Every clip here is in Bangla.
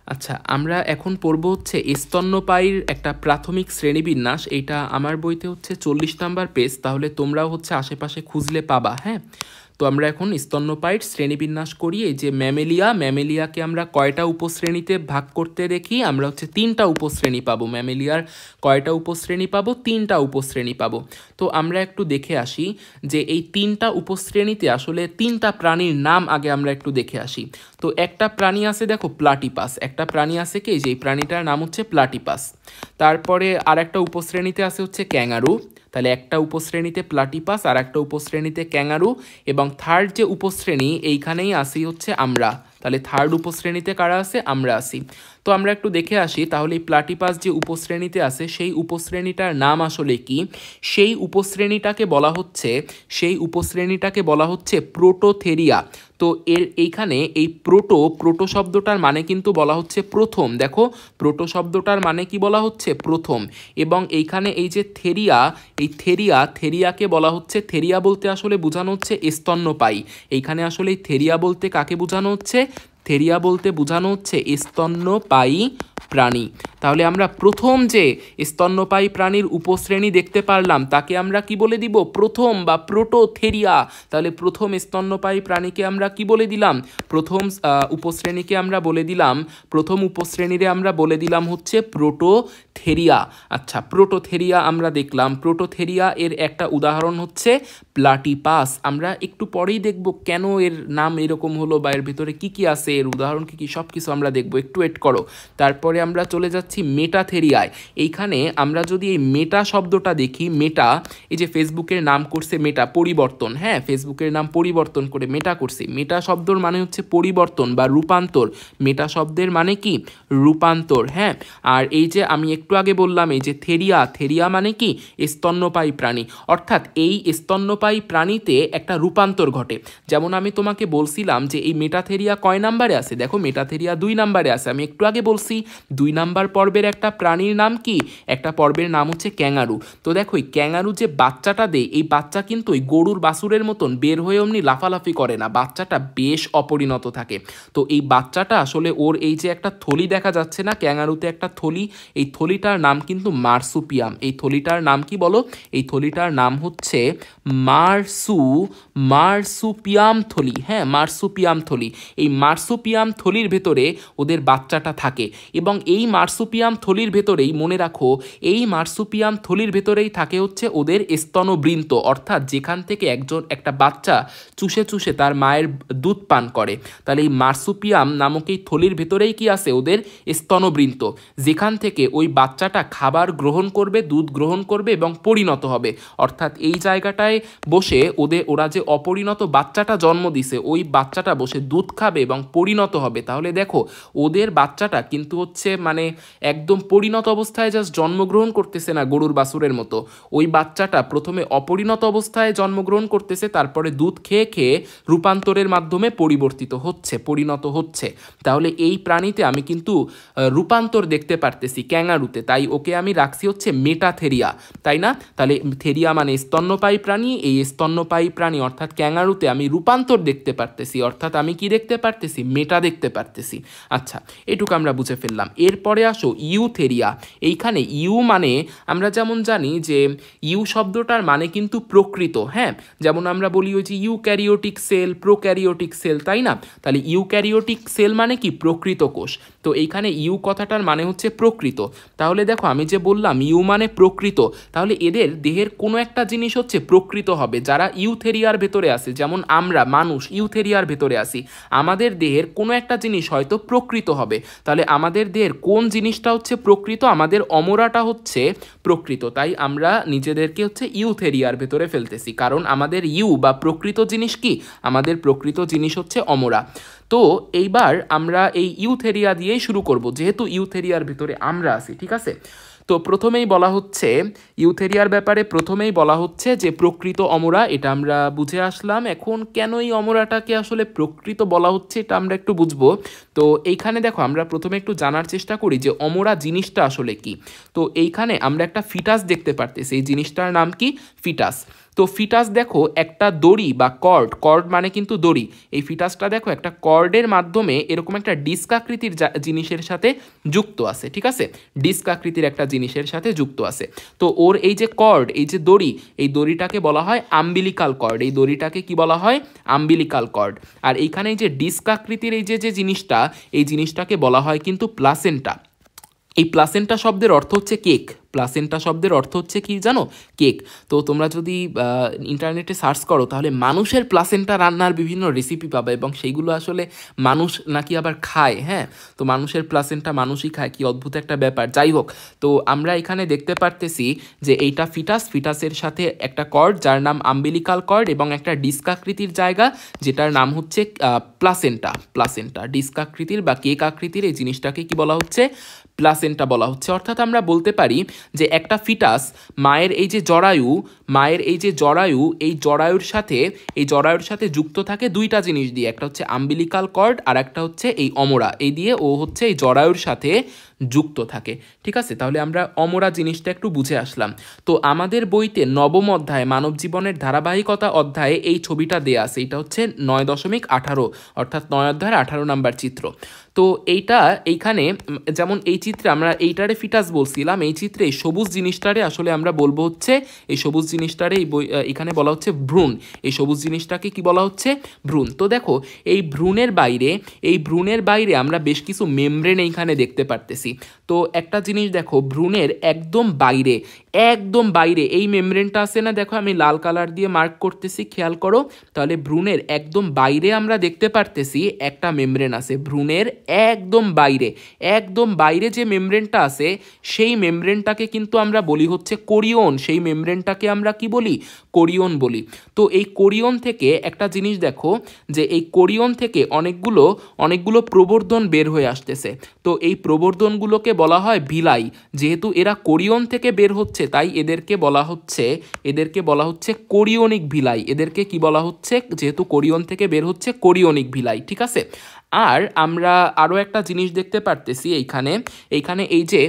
আচ্ছা, আমরা এখন পড়ব হচ্ছে স্তন্যপায়ীর একটা প্রাথমিক শ্রেণীবিন্যাস। এইটা আমার বইতে হচ্ছে 40 নাম্বার পেজ, তাহলে তোমরাও হচ্ছে আশেপাশে খুঁজলে পাবা। হ্যাঁ, তো আমরা এখন স্তন্যপায়ীর শ্রেণীবিন্যাস করি। এই যে ম্যামেলিয়াকে আমরা কয়টা উপশ্রেণীতে ভাগ করতে দেখি? আমরা হচ্ছে 3টা উপশ্রেণী পাবো। ম্যামেলিয়ার কয়টা উপশ্রেণী পাবো? 3টা উপশ্রেণী পাবো। তো আমরা একটু দেখে আসি যে এই 3টা উপশ্রেণীতে আসলে 3টা প্রাণীর নাম আগে আমরা একটু দেখে আসি। তো একটা প্রাণী আছে, দেখো, প্লাটিপাস। একটা প্রাণী আছে কি, যে এই প্রাণীটার নাম হচ্ছে প্লাটিপাস। তারপরে আর একটা উপশ্রেণীতে আছে হচ্ছে ক্যাঙ্গারু। তাহলে একটা উপশ্রেণীতে প্লাটিপাস আর একটা উপশ্রেণীতে ক্যাঙ্গারু, এবং থার্ড যে উপশ্রেণী এইখানেই আসি হচ্ছে আমরা। তাহলে থার্ড উপশ্রেণীতে কারা আছে? আমরা আসি। তো আমরা একটু দেখে আসি তাহলে এই প্লাটিপাস যে উপশ্রেণীতে আছে সেই উপশ্রেণীটার নাম আসলে কি? সেই উপশ্রেণীটাকে বলা হচ্ছে প্রোটোথেরিয়া। তো এইখানে এই প্রোটো শব্দটার মানে কিন্তু বলা হচ্ছে প্রথম। দেখো, প্রোটো শব্দটার মানে কি বলা হচ্ছে? প্রথম। এবং এইখানে এই যে থেরিয়াকে বলা হচ্ছে, থেরিয়া বলতে আসলে বোঝানো হচ্ছে স্তন্যপায়ী। এইখানে আসলে এই থেরিয়া বলতে কাকে বোঝানো হচ্ছে? থেরিয়া বলতে বোঝানো হচ্ছে স্তন্যপায়ী প্রাণী। তাহলে আমরা প্রথম যে স্তন্যপায়ী প্রাণীর উপশ্রেণী দেখতে পারলাম তাকে আমরা কি বলে দিব? প্রথম বা প্রোটোথেরিয়া। তাহলে প্রথম স্তন্যপায়ী প্রাণীকে আমরা কি বলে দিলাম? প্রথম উপশ্রেণীকে আমরা বলে দিলাম, প্রথম উপশ্রেণীরে আমরা বলে দিলাম হচ্ছে প্রোটোথেরিয়া। আচ্ছা, প্রোটোথেরিয়া আমরা দেখলাম। প্রোটোথেরিয়া এর একটা উদাহরণ হচ্ছে প্লাটিপাস। আমরা একটু পরেই দেখব কেন এর নাম এরকম হলো বা এর ভিতরে কি কি আছে, এর উদাহরণ কি কি, সব কিছু আমরা দেখব। একটু ওয়েট করো। তারপরে আমরা চলে যাচ্ছি মেটাথেরিয়ায়। এইখানে আমরা যদি এই মেটা শব্দটা দেখি, মেটা, এই যে ফেসবুকের নাম করছে মেটা, পরিবর্তন। হ্যাঁ, ফেসবুকের নাম পরিবর্তন করে মেটা করছে। মেটা শব্দর মানে হচ্ছে পরিবর্তন বা রূপান্তর। মেটা শব্দের মানে কি? রূপান্তর। হ্যাঁ, আর এই যে আমি একটু আগে বললাম এই যে থেরিয়া মানে কি? স্তন্যপায়ী প্রাণী। অর্থাৎ এই স্তন্যপায়ী প্রাণীতে একটা রূপান্তর ঘটে। যেমন আমি তোমাকে বলছিলাম যে এই মেটাথেরিয়া কয় নাম্বারে আছে? দেখো, মেটাথেরিয়া 2 নাম্বারে আছে। আমি একটু আগে বলছি 2 নাম্বার পর্বের একটা প্রাণীর নাম কি? একটা পর্বের নাম হচ্ছে ক্যাঙ্গারু। তো দেখো, এই ক্যাঙ্গারু যে বাচ্চাটা দেয়, এই বাচ্চা কিন্তু ওই গরুর বাছুরের মতন বের হয়ে অমনি লাফালাফি করে না। বাচ্চাটা বেশ অপরিণত থাকে। তো এই বাচ্চাটা আসলে ওর এই যে একটা থলি দেখা যাচ্ছে না ক্যাঙ্গারুতে, একটা থলি, এই থলিটার নাম কিন্তু মার্সুপিয়াম। এই থলিটার নাম কি বলো? এই থলিটার নাম হচ্ছে মার্সুপিয়াম থলি। হ্যাঁ, মার্সুপিয়াম থলি। এই মার্সুপিয়াম থলির ভেতরে ওদের বাচ্চাটা থাকে, এবং এই মার্সুপিয়াম থলির ভেতরেই, মনে রাখো, এই মার্সুপিয়াম থলির ভেতরেই থাকে হচ্ছে ওদের স্তনবৃন্ত, অর্থাৎ যেখান থেকে একটা বাচ্চা চুষে চুষে তার মায়ের দুধ পান করে। তাহলে এই মার্সুপিয়াম নামক এই থলির ভেতরেই কি আছে? ওদের স্তনবৃন্ত, যেখান থেকে ওই বাচ্চাটা খাবার গ্রহণ করবে, দুধ গ্রহণ করবে এবং পরিণত হবে। অর্থাৎ এই জায়গাটায় বসে ওরা যে অপরিণত বাচ্চাটা জন্ম দিছে, ওই বাচ্চাটা বসে দুধ খাবে এবং পরিণত হবে। তাহলে দেখো, ওদের বাচ্চাটা কিন্তু হচ্ছে মানে একদম পরিণত অবস্থায় জাস্ট জন্মগ্রহণ করতেছে না গরুর বাছুরের মতো। ওই বাচ্চাটা প্রথমে অপরিণত অবস্থায় জন্মগ্রহণ করতেছে, তারপরে দুধ খেয়ে খেয়ে রূপান্তরের মাধ্যমে পরিণত হচ্ছে। তাহলে এই প্রাণীতে আমি কিন্তু রূপান্তর দেখতে পারতেছি ক্যাঙ্গারুতে, তাই ওকে আমি রাখছি হচ্ছে মেটাথেরিয়া, তাই না? তাহলে থেরিয়া মানে স্তন্যপায়ী প্রাণী, এই স্তন্যপায়ী প্রাণী অর্থাৎ ক্যাঙ্গারুতে আমি রূপান্তর দেখতে পারতেছি, অর্থাৎ আমি কি দেখতে পারতেছি? মেটা দেখতে পারতেছি। আচ্ছা, এটুকু আমরা বুঝে ফেললাম। এরপরে আসো ইউথেরিয়া। এইখানে ইউ মানে আমরা যেমন জানি যে ইউ শব্দটার মানে কিন্তু প্রকৃত। হ্যাঁ, যেমন আমরা বলি ওই যে ইউক্যারিওটিক সেল, প্রোক্যারিওটিক সেল, তাই না? তাহলে ইউক্যারিওটিক সেল মানে কি? প্রকৃত কোষ। তো এইখানে ইউ কথাটার মানে হচ্ছে প্রকৃত। তাহলে দেখো, আমি যে বললাম ইউ মানে প্রকৃত, তাহলে এদের দেহের কোনো একটা জিনিস হচ্ছে প্রকৃত হবে। যারা ইউথেরিয়ার ভেতরে আছে, যেমন আমরা মানুষ ইউথেরিয়ার ভেতরে আছি, আমাদের দেহের কোনো একটা জিনিস হয়তো প্রকৃত হবে। তাহলে আমাদের দেহের কোন জিনিসটা হচ্ছে প্রকৃত? আমাদের অমরাটা হচ্ছে প্রকৃত। তাই আমরা নিজেদেরকে হচ্ছে ইউথেরিয়ার ভেতরে ফেলতেছি, কারণ আমাদের ইউ বা প্রকৃত জিনিস কি? আমাদের প্রকৃত জিনিস হচ্ছে অমরা। তো এইবার আমরা এই ইউথেরিয়া দিয়েই শুরু করব, যেহেতু ইউথেরিয়ার ভিতরে আমরা আছি। ঠিক আছে, তো প্রথমেই বলা হচ্ছে ইউথেরিয়ার ব্যাপারে, প্রথমেই বলা হচ্ছে যে প্রকৃত অমরা, এটা আমরা বুঝে আসলাম। এখন কেন এই অমরাটাকে আসলে প্রকৃত বলা হচ্ছে এটা আমরা একটু বুঝবো। তো এইখানে দেখো, আমরা প্রথমে একটু জানার চেষ্টা করি যে অমরা জিনিসটা আসলে কি। তো এইখানে আমরা একটা ফিটাস দেখতে পারতেছি, এই জিনিসটার নাম কি? ফিটাস। তো ফিটাস দেখো একটা দড়ি বা কর্ড মানে কিন্তু দড়ি, এই ফিটাসটা দেখো একটা কর্ডের মাধ্যমে এরকম একটা ডিস্ক আকৃতির জিনিসের সাথে যুক্ত আছে, ঠিক আছে, ডিস্ক আকৃতির একটা জিনিসের সাথে যুক্ত আছে। তো ওর এই যে কর্ড, এই যে দড়ি, এই দড়িটাকে বলা হয় আম্বিলিকাল কর্ড, এই দড়িটাকে কি বলা হয়, আম্বিলিকাল কর্ড। আর এইখানে এই যে ডিস্ক আকৃতির এই যে জিনিসটা, এই জিনিসটাকে বলা হয় কিন্তু প্লাসেন্টা। এই প্লাসেন্টা শব্দের অর্থ হচ্ছে কেক, প্লাসেন্টা শব্দের অর্থ হচ্ছে কি জানো, কেক। তো তোমরা যদি ইন্টারনেটে সার্চ করো তাহলে মানুষের প্লাসেন্টা রান্নার বিভিন্ন রেসিপি পাবে, এবং সেইগুলো আসলে মানুষ নাকি আবার খায়। হ্যাঁ, তো মানুষের প্লাসেন্টা মানুষই খায়, কি অদ্ভুত একটা ব্যাপার। যাই হোক, তো আমরা এখানে দেখতে পারতেছি যে এইটা ফিটাসের সাথে একটা কর্ড যার নাম আম্বিলিকাল কর্ড, এবং একটা ডিস্ক আকৃতির জায়গা যেটার নাম হচ্ছে প্লাসেন্টা ডিস্ক আকৃতির বা কেক আকৃতির এই জিনিসটাকে কি বলা হচ্ছে, প্লাসেন্টা বলা হচ্ছে। অর্থাৎ আমরা বলতে পারি যে একটা ফিটাস মায়ের এই যে জরায়ু, এই জরায়ুর সাথে যুক্ত থাকে দুইটা জিনিস দিয়ে, একটা হচ্ছে আম্বিলিকাল কর্ড আর একটা হচ্ছে এই অমরা, এই দিয়ে ও হচ্ছে এই জরায়ুর সাথে যুক্ত থাকে, ঠিক আছে। তাহলে আমরা অমরা জিনিসটা একটু বুঝে আসলাম। তো আমাদের বইতে নবম অধ্যায় মানব জীবনের ধারাবাহিকতা অধ্যায়ে এই ছবিটা দেয়া আছে, এটা হচ্ছে 9.18, অর্থাৎ 9 অধ্যায়ের 18 নাম্বার চিত্র। তো এইখানে যেমন এই চিত্রে আমরা এইটারে ফিটাস বলছিলাম, এই চিত্রে এই সবুজ জিনিসটারে আসলে আমরা বলবো হচ্ছে, এই সবুজ জিনিসটারে এখানে বলা হচ্ছে ভ্রূণ, এই সবুজ জিনিসটাকে কি বলা হচ্ছে, ভ্রূণ। তো দেখো এই ভ্রূণের বাইরে আমরা বেশ কিছু মেমব্রেন এইখানে দেখতে পারতেছি। তো একটা জিনিস দেখো, ভ্রূণের একদম বাইরে এই মেমব্রেনটা আছে না, দেখো আমি লাল কালার দিয়ে মার্ক করতেছি, খেয়াল করো। তাহলে ভ্রূণের একদম বাইরে আমরা দেখতে পারতেছি একটা মেমব্রেন আছে, ভ্রূণের একদম বাইরে যে মেমব্রেনটা আছে সেই মেমব্রেনটাকে কিন্তু আমরা বলি হচ্ছে কোরিয়ন, সেই মেমব্রেনটাকে আমরা কি বলি, কোরিয়ন বলি। তো এই কোরিয়ন থেকে একটা জিনিস দেখো, যে এই কোরিয়ন থেকে অনেকগুলো প্রবর্ধন বের হয়ে আসতেছে। তো এই প্রবর্ধনগুলোকে বলা হয় ভিলাই। যেহেতু এরা কোরিয়ন থেকে বের হচ্ছে তাই এদেরকে বলা হচ্ছে কোরিয়নিক ভিলাই। এদেরকে কি বলা হচ্ছে, যেহেতু কোরিয়ন থেকে বের হচ্ছে, কোরিয়নিক ভিলাই, ঠিক আছে। আর আমরা আরও একটা জিনিস দেখতে পারতেছি এইখানে এই যে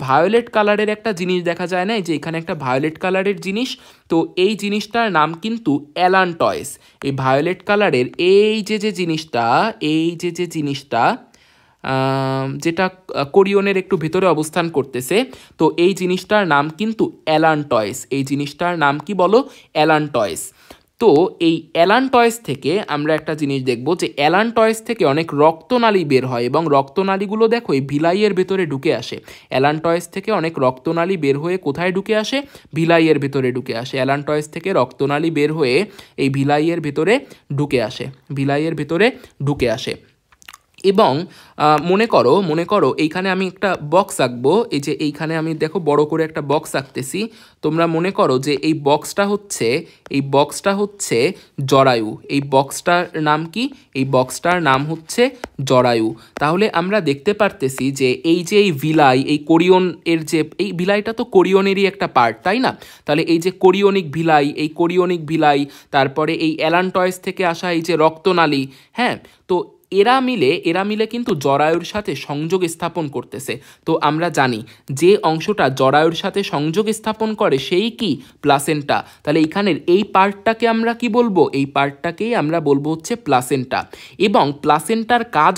ভায়োলেট কালারের একটা জিনিস দেখা যায় না, এই যে এখানে একটা ভায়োলেট কালারের জিনিস। তো এই জিনিসটার নাম কিন্তু অ্যালান্টয়েস। এই ভায়োলেট কালারের এই যে জিনিসটা যেটা কোরিয়নের একটু ভেতরে অবস্থান করতেছে, তো এই জিনিসটার নাম কিন্তু অ্যালান্টয়েস। এই জিনিসটার নাম কি বলো, অ্যালান্টয়েস। তো এই অ্যালান্টয়েস থেকে আমরা একটা জিনিস দেখব, যে অ্যালান্টয়েস থেকে অনেক রক্তনালী বের হয়, এবং রক্তনালীগুলো দেখো এই ভিলাইয়ের ভেতরে ঢুকে আসে। অ্যালান্টয়েস থেকে অনেক রক্তনালী বের হয়ে কোথায় ঢুকে আসে, ভিলাইয়ের ভেতরে ঢুকে আসে। অ্যালান্টয়েস থেকে রক্তনালী বের হয়ে এই ভিলাইয়ের ভেতরে ঢুকে আসে। এবং মনে করো এইখানে আমি একটা বক্স আঁকবো, এই যে এইখানে আমি দেখো বড় করে একটা বক্স আঁকতেছি। তোমরা মনে করো যে এই বক্সটা হচ্ছে জরায়ু। এই বক্সটার নাম কি, এই বক্সটার নাম হচ্ছে জরায়ু। তাহলে আমরা দেখতে পারতেছি যে এই যে এই ভিলাই, এই কোরিয়ন এর যে এই ভিলাইটা তো কোরিয়নেরই একটা পার্ট, তাই না। তাহলে এই যে কোরিয়নিক ভিলাই, তারপরে এই অ্যালান্টয়েস থেকে আসা এই যে রক্তনালী, হ্যাঁ, তো এরা মিলে কিন্তু জরায়ুর সাথে সংযোগ স্থাপন করতেছে। তো আমরা জানি যে অংশটা জরায়ুর সাথে সংযোগ স্থাপন করে সেই কি, প্লাসেন্টা। তাহলে এখানের এই পার্টটাকে আমরা কি বলবো, এই পার্টটাকেই আমরা বলবো হচ্ছে প্লাসেন্টা। এবং প্লাসেন্টার কাজ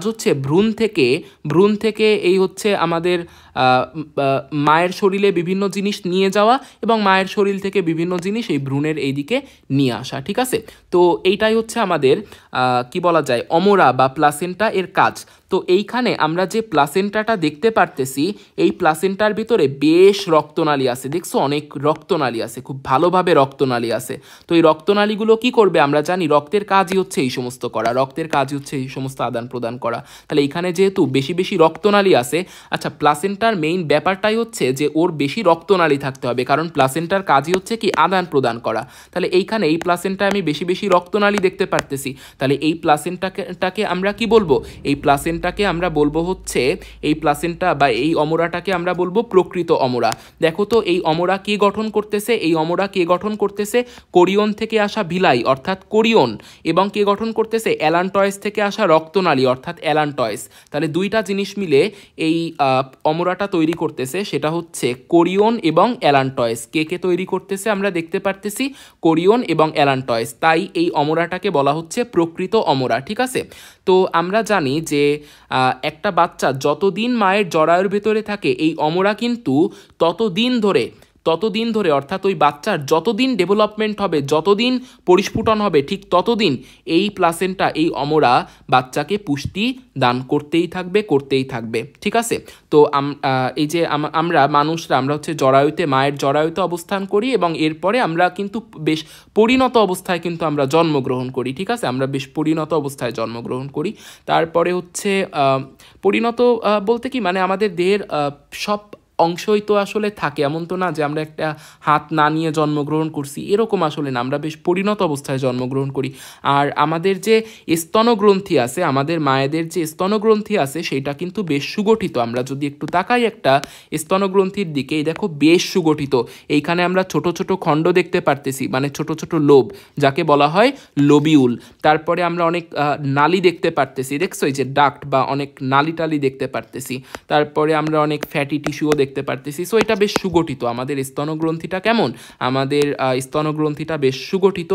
হচ্ছে ভ্রূণ থেকে এই হচ্ছে আমাদের মায়ের শরীরে বিভিন্ন জিনিস নিয়ে যাওয়া, এবং মায়ের শরীর থেকে বিভিন্ন জিনিস এই ভ্রূণের এইদিকে নিয়ে আসা, ঠিক আছে। তো এইটাই হচ্ছে আমাদের কি বলা যায়, অমরা বা প্লাসেন্টা এর কাজ। তো এইখানে আমরা যে প্লাসেন্টাটা দেখতে পারতেছি, এই প্লাসেন্টার ভিতরে বেশ রক্তনালী আছে, দেখছো অনেক রক্তনালী আছে, খুব ভালোভাবে রক্তনালী আছে। তো এই রক্তনালীগুলো কি করবে, আমরা জানি রক্তের কাজই হচ্ছে এই সমস্ত করা, এই সমস্ত আদান প্রদান করা। তাহলে এখানে যেহেতু বেশি রক্তনালী আছে, আচ্ছা প্লাসেন্টার মেইন ব্যাপারটাই হচ্ছে যে ওর বেশি রক্তনালী থাকতে হবে, কারণ প্লাসেন্টার কাজই হচ্ছে কি আদান প্রদান করা। তাহলে এইখানে এই প্লাসেন্টায় আমি বেশি রক্তনালী দেখতে পারতেছি। তাহলে এই প্লাসেন্টাকে আমরা কি বলবো, এই প্লাসেন্টা প্লাসেন্টাকে আমরা বলবো হচ্ছে, এই প্লাসেন্টা বা এই অমরাটাকে আমরা বলবো প্রকৃত অমরা। দেখো তো এই অমরা কে গঠন করতেছে, এই অমরা কে গঠন করতেছে, কোরিয়ন থেকে আসা ভিলাই অর্থাৎ কোরিয়ন, এবং কে গঠন করতেছে, অ্যালান্টয়েস থেকে আসা রক্তনালী অর্থাৎ অ্যালান্টয়েস। তাহলে দুইটা জিনিস মিলে এই অমরাটা তৈরি করতেছে, সেটা হচ্ছে কোরিয়ন এবং অ্যালান্টয়েস। কে কে তৈরি করতেছে আমরা দেখতে পারতেছি, কোরিয়ন এবং অ্যালান্টয়েস। তাই এই অমরাটাকে বলা হচ্ছে প্রকৃত অমরা। ঠিক আছে, তো আমরা জানি যে একটা বাচ্চা যতদিন মায়ের জরায়ুর ভেতরে থাকে এই অমরা কিন্তু ততদিন ধরে অর্থাৎ ওই বাচ্চার যতদিন ডেভেলপমেন্ট হবে, যতদিন পরিস্ফুটন হবে, ঠিক ততদিন এই প্লাসেন্টা, এই অমরা বাচ্চাকে পুষ্টি দান করতেই থাকবে। ঠিক আছে, তো এই যে আমরা মানুষরা, আমরা হচ্ছে মায়ের জরায়ুতে অবস্থান করি এবং এরপরে আমরা কিন্তু বেশ পরিণত অবস্থায় কিন্তু আমরা জন্মগ্রহণ করি। ঠিক আছে, আমরা বেশ পরিণত অবস্থায় জন্মগ্রহণ করি। তারপরে হচ্ছে পরিণত বলতে কি, মানে আমাদের দেহের সব অংশই তো আসলে থাকে, এমন তো না যে আমরা একটা হাত না নিয়ে জন্মগ্রহণ করছি, এরকম আসলে না, আমরা বেশ পরিণত অবস্থায় জন্মগ্রহণ করি। আর আমাদের যে স্তনগ্রন্থি আছে, আমাদের মায়েদের যে স্তনগ্রন্থি আছে, সেটা কিন্তু বেশ সুগঠিত। আমরা যদি একটু তাকাই একটা স্তনগ্রন্থির দিকে, এই দেখো বেশ সুগঠিত। এইখানে আমরা ছোট ছোট খণ্ড দেখতে পারতেছি, মানে ছোট ছোট লোব, যাকে বলা হয় লোবিউল। তারপরে আমরা অনেক নালী দেখতে পারতেছি, দেখছো এই যে ডাক্ট বা অনেক নালী টালি দেখতে পারতেছি। তারপরে আমরা অনেক ফ্যাটি টিস্যুও দেখতে পারতেছি। সো এটা বেশ সুগঠিত। আমাদের স্তনগ্রন্থিটা কেমন, আমাদের স্তনগ্রন্থিটা বেশ সুগঠিত।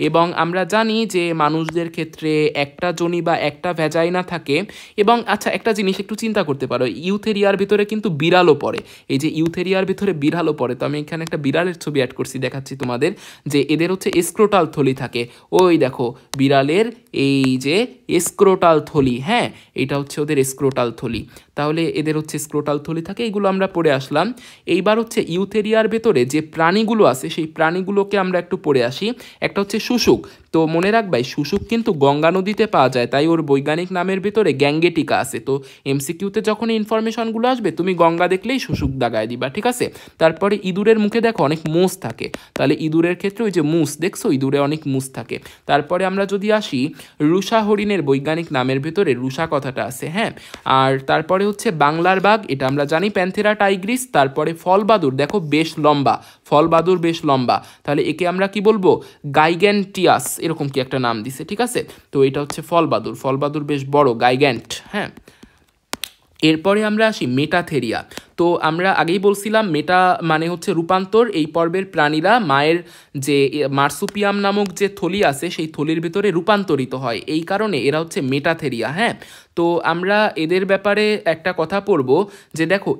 এবং আমরা জানি যে মানুষদের ক্ষেত্রে একটা যোনি বা একটা ভ্যাজাইনা থাকে। এবং আচ্ছা, একটা জিনিস একটু চিন্তা করতে পারো, ইউথেরিয়ার ভিতরে কিন্তু বিড়ালও পড়ে। এই যে ইউথেরিয়ার ভিতরে বিড়ালও পড়ে, তো আমি এখানে একটা বিড়ালের ছবি অ্যাড করছি, দেখাচ্ছি তোমাদের, যে এদের হচ্ছে স্ক্রোটাল থলি থাকে। ওই দেখো বিড়ালের এই যে স্ক্রোটাল থলি, হ্যাঁ, এটা হচ্ছে ওদের স্ক্রোটাল থলি। তাহলে এদের হচ্ছে স্ক্রোটাল থলি থাকে, এগুলো আমরা পড়ে আসলাম। এইবার হচ্ছে ইউথেরিয়ার ভেতরে যে প্রাণীগুলো আছে, সেই প্রাণীগুলোকে আমরা একটু পড়ে আসি। একটা হচ্ছে শুশুক। তো মনে রাখবাই, শুশুক কিন্তু গঙ্গা নদীতে পাওয়া যায়, তাই ওর বৈজ্ঞানিক নামের ভিতরে গ্যাঙ্গেটিকা আছে। তো এমসিকিউতে যখন ইনফরমেশনগুলো আসবে, তুমি গঙ্গা দেখলেই শুশুক দাগায় দিবা। ঠিক আছে, তারপরে ইঁদুরের মুখে দেখো অনেক মুস থাকে, তাহলে ইঁদুরের ক্ষেত্রে ওই যে মুস দেখছো, ইঁদুরে অনেক মুস থাকে। তারপরে আমরা যদি আসি, রুষা হরিণের বৈজ্ঞানিক নামের ভেতরে রুষা কথাটা আছে, হ্যাঁ। আর তারপরে হচ্ছে বাংলার বাঘ, এটা আমরা জানি প্যান্থেরা টাইগ্রিস। তারপরে ফলবাদুর, দেখো বেশ লম্বা, ফলবাদুর বেশ লম্বা, তাহলে একে আমরা কি বলবো, গাইগ্যান্টিয়াস, এরকম কি একটা নাম দিছে। ঠিক আছে, তো এটা হচ্ছে ফলবাদুর, ফলবাদুর বেশ বড়, গাইগ্যান্ট, হ্যাঁ। এরপরে আমরা আসি মেটাথেরিয়া। তো আমরা আগেই বলছিলাম মেটা মানে হচ্ছে রূপান্তর। এই পর্বের প্রাণীরা মায়ের যে মার্সুপিয়াম নামক যে থলি আছে, সেই থলির ভিতরে রূপান্তরিত হয়, এই কারণে এরা হচ্ছে মেটাথেরিয়া, হ্যাঁ। তো আমরা এদের ব্যাপারে একটা কথা পড়ব, যে দেখো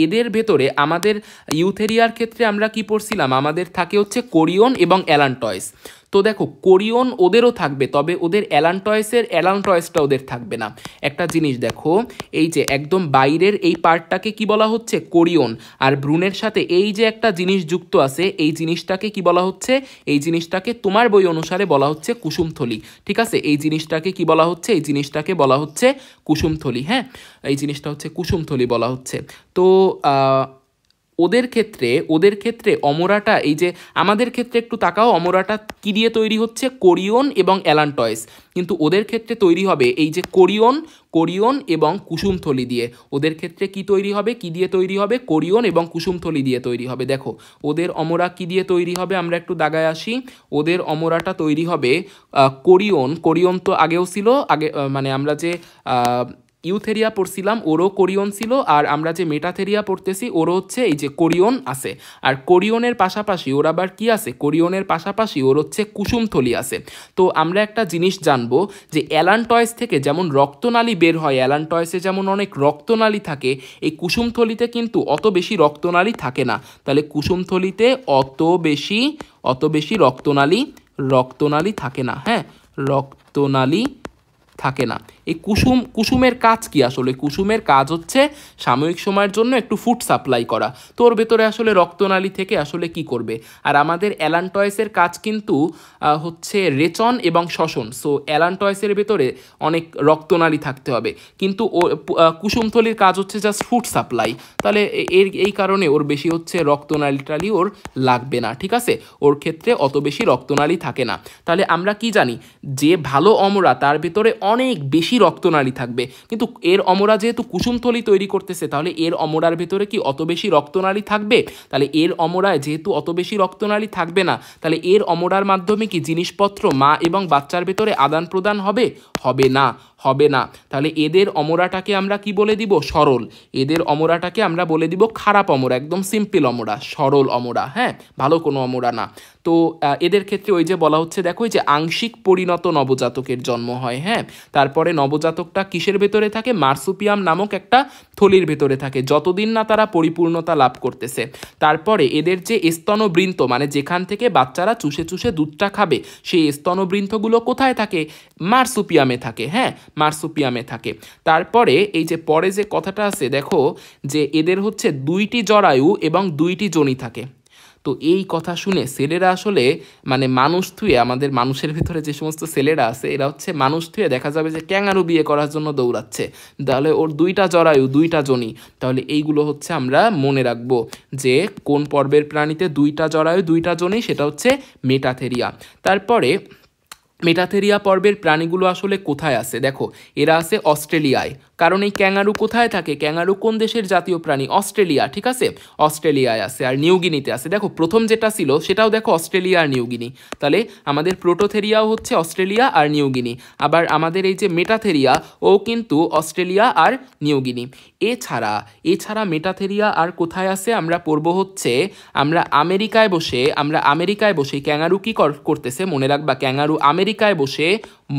এদের ভেতরে আমাদের ইউথেরিয়ার ক্ষেত্রে আমরা কি পড়ছিলাম, আমাদের থাকে হচ্ছে কোরিয়ন এবং অ্যালান্টয়েস। তো দেখো কোরিয়ন ওদেরও থাকবে, তবে ওদের অ্যালান্টয়েসটা ওদের থাকবে না। একটা জিনিস দেখো, এই যে একদম বাইরের এই পার্টটাকে কি বলা হচ্ছে, কোরিয়ন। আর ভ্রূণের সাথে এই যে একটা জিনিস যুক্ত আছে, এই জিনিসটাকে কি বলা হচ্ছে, এই জিনিসটাকে তোমার বই অনুসারে বলা হচ্ছে কুসুমথলি। ঠিক আছে, এই জিনিসটাকে কি বলা হচ্ছে, এই জিনিসটাকে বলা হচ্ছে কুসুমথলি, হ্যাঁ, এই জিনিসটা হচ্ছে কুসুমথলি বলা হচ্ছে। তো ওদের ক্ষেত্রে অমরাটা, এই যে আমাদের ক্ষেত্রে একটু তাকাও, অমরাটা কি দিয়ে তৈরি হচ্ছে, কোরিয়ন এবং অ্যালান্টয়েস। কিন্তু ওদের ক্ষেত্রে তৈরি হবে এই যে কোরিয়ন এবং কুসুমথলি দিয়ে। ওদের ক্ষেত্রে কি তৈরি হবে, কি দিয়ে তৈরি হবে, কোরিয়ন এবং কুসুমথলি দিয়ে তৈরি হবে। দেখো ওদের অমরা কি দিয়ে তৈরি হবে, আমরা একটু দাগায় আসি। ওদের অমরাটা তৈরি হবে কোরিয়ন তো আগেও ছিল, মানে আমরা যে ইউথেরিয়া পড়ছিলাম ওরও কোরিয়ন ছিল, আর আমরা যে মেটাথেরিয়া পড়তেছি ওরও হচ্ছে এই যে কোরিয়ন আছে। আর কোরিয়নের পাশাপাশি ওর আবার কি আছে, কোরিয়নের পাশাপাশি ওর হচ্ছে কুসুমথলি আছে। তো আমরা একটা জিনিস জানবো, যে অ্যালান্টয়েস থেকে যেমন রক্তনালী বের হয়, অ্যালান্টয়েসে যেমন অনেক রক্তনালী থাকে, এই কুসুমথলিতে কিন্তু অত বেশি রক্তনালী থাকে না। তাহলে কুসুমথলিতে অত বেশি রক্তনালী থাকে না, হ্যাঁ, রক্তনালী থাকে না। এই কুসুমের কাজ কি, আসলে কুসুমের কাজ হচ্ছে সাময়িক সময়ের জন্য একটু ফুড সাপ্লাই করা। তো ওর ভেতরে আসলে রক্তনালী থেকে আসলে কি করবে। আর আমাদের অ্যালান্টয়েসের কাজ কিন্তু হচ্ছে রেচন এবং শ্বসন। সো অ্যালান্টয়েসের ভেতরে অনেক রক্তনালী থাকতে হবে, কিন্তু কুসুমথলির কাজ হচ্ছে জাস্ট ফুড সাপ্লাই। তাহলে এই কারণে ওর বেশি হচ্ছে রক্তনালী ওর লাগবে না। ঠিক আছে, ওর ক্ষেত্রে অত বেশি রক্তনালী থাকে না। তাহলে আমরা কি জানি, যে ভালো অমরা তার ভেতরে অনেক বেশি রক্তনালী থাকবে। কিন্তু এর অমরা যেহেতু কুসুমথলি তৈরি করতেছে, তাহলে এর অমরার ভেতরে কি অত বেশি রক্তনালী থাকবে? তাহলে এর অমরায় যেহেতু অত বেশি রক্তনালী থাকবে না, তাহলে এর অমরার মাধ্যমে কি জিনিসপত্র মা এবং বাচ্চার ভেতরে আদান প্রদান হবে? হবে না, হবে না। তাহলে এদের অমরাটাকে আমরা কি বলে দিব? সরল। এদের অমরাটাকে আমরা বলে দিব খারাপ অমরা, একদম সিম্পল অমরা, সরল অমরা, হ্যাঁ, ভালো কোনো অমরা না। তো এদের ক্ষেত্রে ওই যে বলা হচ্ছে, দেখো এই যে আংশিক পরিণত নবজাতকের জন্ম হয়, হ্যাঁ। তারপরে নবজাতকটা কিসের ভেতরে থাকে? মার্সুপিয়াম নামক একটা থলির ভেতরে থাকে, যতদিন না তারা পরিপূর্ণতা লাভ করতেছে। তারপরে এদের যে স্তনবৃন্ত, মানে যেখান থেকে বাচ্চারা চুষে চুষে দুধটা খাবে, সেই স্তনবৃন্তগুলো কোথায় থাকে? মার্সুপিয়ামে থাকে, হ্যাঁ, মার্সুপিয়ামে থাকে। তারপরে এই যে পরে যে কথাটা আছে, দেখো যে এদের হচ্ছে 2টি জরায়ু এবং 2টি যোনি থাকে। তো এই কথা শুনে ছেলেরা আসলে মানে মানুষ থুয়ে, আমাদের মানুষের ভিতরে যে সমস্ত ছেলেরা আছে, এরা হচ্ছে মানুষ থুয়ে দেখা যাবে যে ক্যাঙ্গারু বিয়ে করার জন্য দৌড়াচ্ছে। তাহলে ওর 2টা জরায়ু 2টা যোনি। তাহলে এইগুলো হচ্ছে আমরা মনে রাখবো যে কোন পর্বের প্রাণীতে 2টা জরায়ু 2টা যোনি, সেটা হচ্ছে মেটাথেরিয়া। তারপরে মেটাথেরিয়া পর্বের প্রাণীগুলো আসলে কোথায় আছে? দেখো এরা আছে অস্ট্রেলিয়ায়। কারণ এই ক্যাঙ্গারু কোথায় থাকে? ক্যাঙ্গারু কোন দেশের জাতীয় প্রাণী? অস্ট্রেলিয়া, ঠিক আছে, অস্ট্রেলিয়ায় আছে। আর নিউগিনিতে আছে। দেখো প্রথম যেটা ছিল সেটাও দেখো অস্ট্রেলিয়া আর নিউগিনি। তাহলে আমাদের প্রোটোথেরিয়াও হচ্ছে অস্ট্রেলিয়া আর নিউগিনি। আবার আমাদের এই যে মেটাথেরিয়া, ও কিন্তু অস্ট্রেলিয়া আর নিউগিনি। এছাড়া মেটাথেরিয়া আর কোথায় আছে আমরা পড়ব হচ্ছে, আমরা আমেরিকায় বসে ক্যাঙ্গারু কি করতেছে মনে রাখবা, ক্যাঙ্গারু আমেরিকায় বসে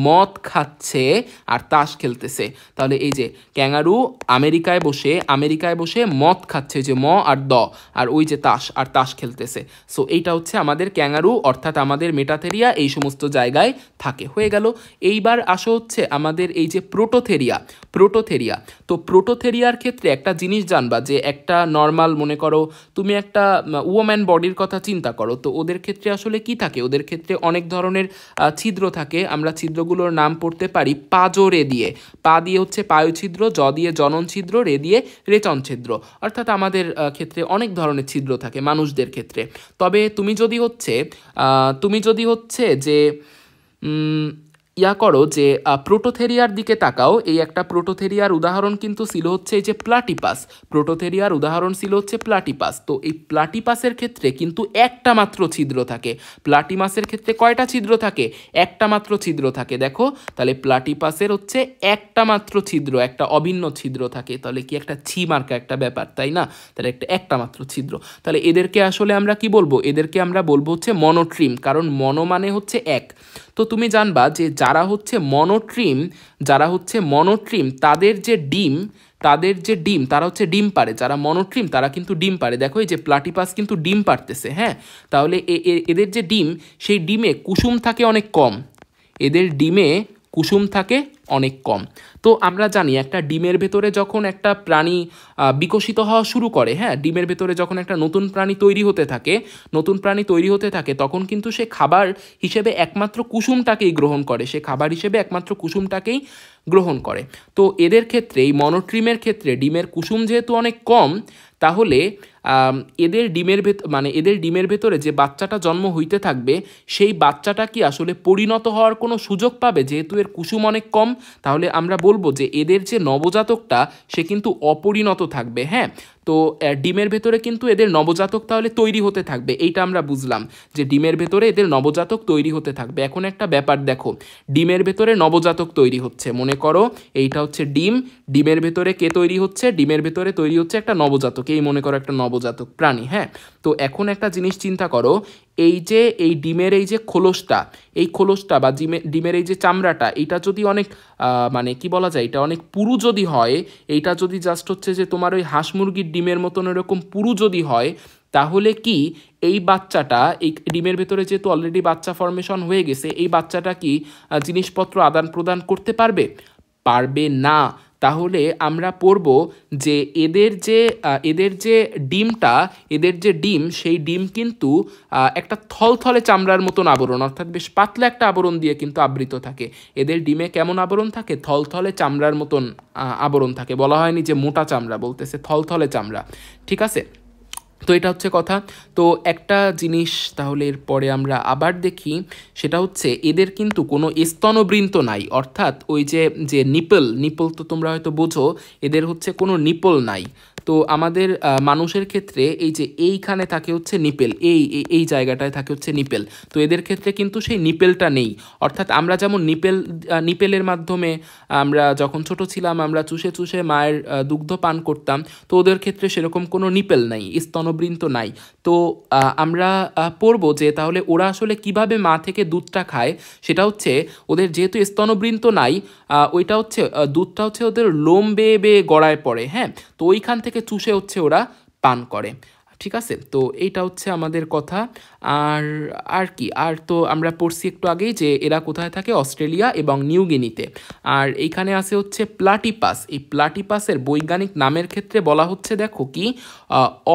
মদ খাচ্ছে আর তাস খেলতেছে। তাহলে এই যে ক্যাঙ্গারু আমেরিকায় বসে মদ খাচ্ছে, যে ম আর দ, আর ওই যে তাস আর তাস খেলতেছে। সো এইটা হচ্ছে আমাদের ক্যাঙ্গারু, অর্থাৎ আমাদের মেটাথেরিয়া এই সমস্ত জায়গায় থাকে। হয়ে গেল। এইবার আসো হচ্ছে আমাদের এই যে প্রোটোথেরিয়া। তো প্রোটোথেরিয়ার ক্ষেত্রে একটা জিনিস জানবা, যে একটা নর্মাল, মনে করো তুমি একটা ওম্যান বডির কথা চিন্তা করো, তো ওদের ক্ষেত্রে আসলে কি থাকে? ওদের ক্ষেত্রে অনেক ধরনের ছিদ্র থাকে। আমরা ছিদ্রগুলোর নাম পড়তে পারি পাজো রে দিয়ে। পা দিয়ে হচ্ছে পায়ুছিদ্র, জ দিয়ে জনন ছিদ্র, রে দিয়ে রেচন ছিদ্র। অর্থাৎ আমাদের ক্ষেত্রে অনেক ধরনের ছিদ্র থাকে মানুষদের ক্ষেত্রে। তবে তুমি যদি হচ্ছে যে করো যে প্রোটোথেরিয়ার দিকে তাকাও, এই একটা প্রোটোথেরিয়ার উদাহরণ কিন্তু ছিল হচ্ছে এই যে প্লাটিপাস। প্রোটোথেরিয়ার উদাহরণ ছিল হচ্ছে প্লাটিপাস। তো এই প্লাটিপাসের ক্ষেত্রে কিন্তু একটা মাত্র ছিদ্র থাকে। প্লাটিমাসের ক্ষেত্রে কয়টা ছিদ্র থাকে? একটা মাত্র ছিদ্র থাকে। দেখো তাহলে প্লাটিপাসের হচ্ছে একটা মাত্র ছিদ্র, একটা অভিন্ন ছিদ্র থাকে। তাহলে কি একটা ছি মার্কা একটা ব্যাপার, তাই না? তাহলে একটা মাত্র ছিদ্র। তাহলে এদেরকে আসলে আমরা কি বলবো? এদেরকে আমরা বলবো হচ্ছে মনোট্রিম, কারণ মনো মানে হচ্ছে এক। তো তুমি জানবা যে যারা হচ্ছে মনোট্রিম তাদের যে ডিম তারা হচ্ছে ডিম পারে। যারা মনোট্রিম তারা কিন্তু ডিম পারে। দেখো এই যে প্লাটিপাস কিন্তু ডিম পারতেছে, হ্যাঁ। তাহলে এদের যে ডিম, সেই ডিমে কুসুম থাকে অনেক কম। এদের ডিমে কুসুম থাকে অনেক কম। তো আমরা জানি একটা ডিমের ভেতরে যখন একটা প্রাণী বিকশিত হওয়া শুরু করে, হ্যাঁ, ডিমের ভেতরে যখন একটা নতুন প্রাণী তৈরি হতে থাকে তখন কিন্তু সে খাবার হিসেবে একমাত্র কুসুমটাকেই গ্রহণ করে। তো এদের ক্ষেত্রে, এই মনোট্রিমের ক্ষেত্রে ডিমের কুসুম যেহেতু অনেক কম, তাহলে এদের ডিমের ভেতরে যে বাচ্চাটা জন্ম হইতে থাকবে, সেই বাচ্চাটা কি আসলে পরিণত হওয়ার কোনো সুযোগ পাবে? যেহেতু এর কুসুম অনেক কম, তাহলে আমরা বলবো যে এদের যে নবজাতকটা সে কিন্তু অপরিণত থাকবে, হ্যাঁ। তো ডিমের ভেতরে কিন্তু এদের নবজাতক তাহলে তৈরি হতে থাকবে। এইটা আমরা বুঝলাম যে ডিমের ভেতরে এদের নবজাতক তৈরি হতে থাকবে। এখন একটা ব্যাপার দেখো, ডিমের ভেতরে নবজাতক তৈরি হচ্ছে, মনে করো এইটা হচ্ছে ডিমের ভেতরে কে তৈরি হচ্ছে? ডিমের ভেতরে তৈরি হচ্ছে একটা নবজাতক, এই মনে করো একটা নবজাতক প্রাণী, হ্যাঁ। তো এখন একটা জিনিস চিন্তা করো, এই ডিমের এই যে খোলসটা বা ডিমের এই যে চামড়াটা, এটা যদি অনেক মানে কি বলা যায়, এটা অনেক পুরু যদি হয়, এইটা যদি জাস্ট হচ্ছে যে তোমার ওই হাঁস মুরগির ডিমের মতন এরকম পুরু যদি হয়, তাহলে কি এই বাচ্চাটা, এই ডিমের ভেতরে যেহেতু অলরেডি বাচ্চা ফর্মেশন হয়ে গেছে, এই বাচ্চাটা কি জিনিসপত্র আদান প্রদান করতে পারবে? পারবে না। তাহলে আমরা পড়ব যে এদের যে ডিম, সেই ডিম কিন্তু একটা থলথলে চামড়ার মতন আবরণ, অর্থাৎ বেশ পাতলা একটা আবরণ দিয়ে কিন্তু আবৃত থাকে। এদের ডিমে কেমন আবরণ থাকে? থলথলে চামড়ার মতন আবরণ থাকে। বলা হয়নি যে মোটা চামড়া, বলতেছে থলথলে চামড়া, ঠিক আছে। তো এটা হচ্ছে কথা। তো একটা জিনিস তাহলে এরপরে আমরা আবার দেখি, সেটা হচ্ছে এদের কিন্তু কোনো স্তনবৃন্ত নাই, অর্থাৎ ওই যে যে নিপল তো তোমরা হয়তো বোঝো, এদের হচ্ছে কোনো নিপল নাই। তো আমাদের মানুষের ক্ষেত্রে এই যে এইখানে থাকে হচ্ছে নিপেল, এই জায়গাটায় থাকে হচ্ছে নিপেল, তো এদের ক্ষেত্রে কিন্তু সেই নিপেলটা নেই। অর্থাৎ আমরা যেমন নিপেলের মাধ্যমে আমরা যখন ছোট ছিলাম আমরা চুষে চুষে মায়ের দুগ্ধ পান করতাম, তো ওদের ক্ষেত্রে সেরকম কোনো নিপেল নাই, স্তনবৃন্ত নাই। তো আমরা পড়বো যে তাহলে ওরা আসলে কিভাবে মা থেকে দুধটা খায়। সেটা হচ্ছে ওদের যেহেতু স্তনবৃন্ত নাই, ওইটা হচ্ছে দুধটা হচ্ছে ওদের লোম বেয়ে বেয়ে গড়ায় পড়ে, হ্যাঁ, তো ওইখান থেকে চুষে হচ্ছে ওরা পান করে। ঠিক আছে, তো এইটা হচ্ছে আমাদের কথা। আর আর কি, আর তো আমরা পড়ছি একটু আগেই যে এরা কোথায় থাকে, অস্ট্রেলিয়া এবং নিউ গিনিতে। আর এইখানে আছে হচ্ছে প্লাটিপাস। এই প্লাটিপাসের বৈজ্ঞানিক নামের ক্ষেত্রে বলা হচ্ছে, দেখো কি,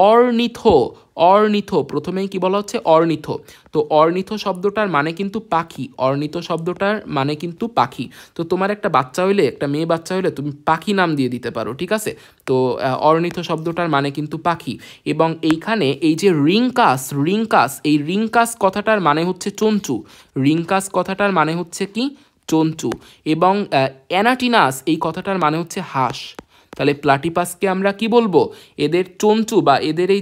অর্নিথো, প্রথমেই কি বলা হচ্ছে, অর্নিথো। তো অর্নিথো শব্দটার মানে কিন্তু পাখি, অর্নিথো শব্দটার মানে কিন্তু পাখি। তো তোমার একটা বাচ্চা হইলে, একটা মেয়ে বাচ্চা হইলে তুমি পাখি নাম দিয়ে দিতে পারো, ঠিক আছে। তো অর্নিথো শব্দটার মানে কিন্তু পাখি। এবং এইখানে এই যে রিংকাস, এই রিংকাস কথাটার মানে হচ্ছে চঞ্চু, রিংকাস কথাটার মানে হচ্ছে কি, চঞ্চু। এবং অ্যানাটিনাস এই কথাটার মানে হচ্ছে হাঁস। তাহলে প্লাটিপাসকে আমরা কি বলবো, এদের চঞ্চু বা এদের এই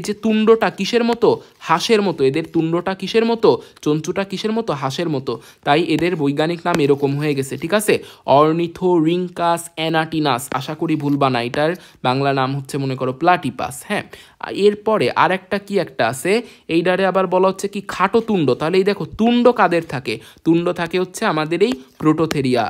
যে তুণ্ডটা কিসের মতো, হাঁসের মতো। এদের তুণ্ডটা কিসের মতো, চঞ্চুটা কিসের মতো, হাঁসের মতো। তাই এদের বৈজ্ঞানিক নাম এরকম হয়ে গেছে, ঠিক আছে, অর্নিথোরিংকাস অ্যানাটিনাস। আশা করি ভুলবা না, এটার বাংলা নাম হচ্ছে মনে করো প্লাটিপাস। হ্যাঁ, এরপরে আর একটা কি একটা আছে, এইটারে আবার বলা হচ্ছে কি, খাটো তুণ্ড। তাহলে এই দেখো তুণ্ড কাদের থাকে, তুণ্ড থাকে হচ্ছে আমাদের এই প্রোটোথেরিয়া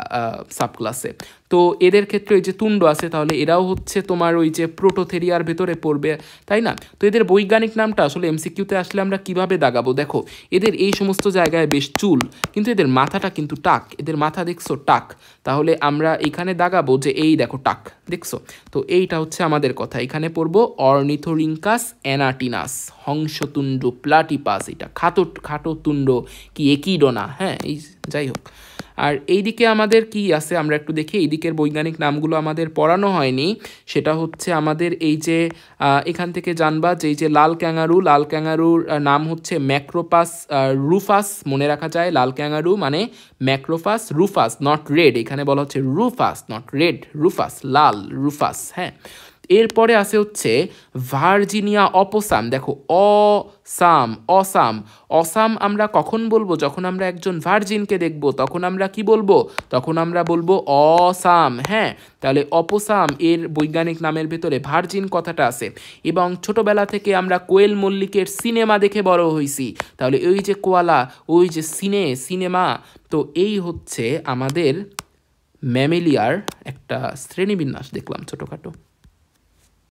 সাবক্লাসে। তো এদের ক্ষেত্রে ওই যে তুণ্ড আছে, তাহলে এরাও হচ্ছে তোমার ওই যে প্রোটোথেরিয়ার ভেতরে পড়বে, তাই না। তো এদের বৈজ্ঞানিক নামটা আসলে এমসিকিউতে আসলে আমরা কিভাবে দাগাবো, দেখো এদের এই সমস্ত জায়গায় বেশ চুল, কিন্তু এদের মাথাটা কিন্তু টাক, এদের মাথা দেখছো টাক। তাহলে আমরা এখানে দাগাবো যে এই দেখো টাক, দেখছো। তো এইটা হচ্ছে আমাদের কথা, এখানে পড়বো অর্নিথোরিংকাস অ্যানাটিনাস, হংসতুণ্ড প্লাটিপাস। এটা খাটো তুণ্ড কি একিডোনা, হ্যাঁ, এই যাই হোক। আর এইদিকে আমাদের কি আছে আমরা একটু দেখি, এইদিকের বৈজ্ঞানিক নামগুলো আমাদের পড়ানো হয়নি। সেটা হচ্ছে আমাদের এই যে এখান থেকে জানবা যে এই যে লাল ক্যাঙ্গারুর নাম হচ্ছে ম্যাক্রোপাস রুফাস, মনে রাখা যায়, লাল ক্যাঙ্গারু মানে ম্যাক্রোপাস রুফাস, নট রেড, এখানে বলা হচ্ছে রুফাস নট রেড, রুফাস, লাল রুফাস। হ্যাঁ, এরপরে আছে হচ্ছে ভার্জিনিয়া অপসাম। দেখো অসাম আমরা কখন বলবো, যখন আমরা একজন ভার্জিনকে দেখবো তখন আমরা কি বলবো, তখন আমরা বলবো অসাম। হ্যাঁ, তাহলে অপসাম এর বৈজ্ঞানিক নামের ভেতরে ভার্জিন কথাটা আছে। এবং ছোটবেলা থেকে আমরা কোয়েল মল্লিকের সিনেমা দেখে বড় হয়েছি, তাহলে ওই যে কোয়ালা, ওই যে সিনেমা। তো এই হচ্ছে আমাদের ম্যামেলিয়ার একটা শ্রেণীবিন্যাস দেখলাম ছোটোখাটো।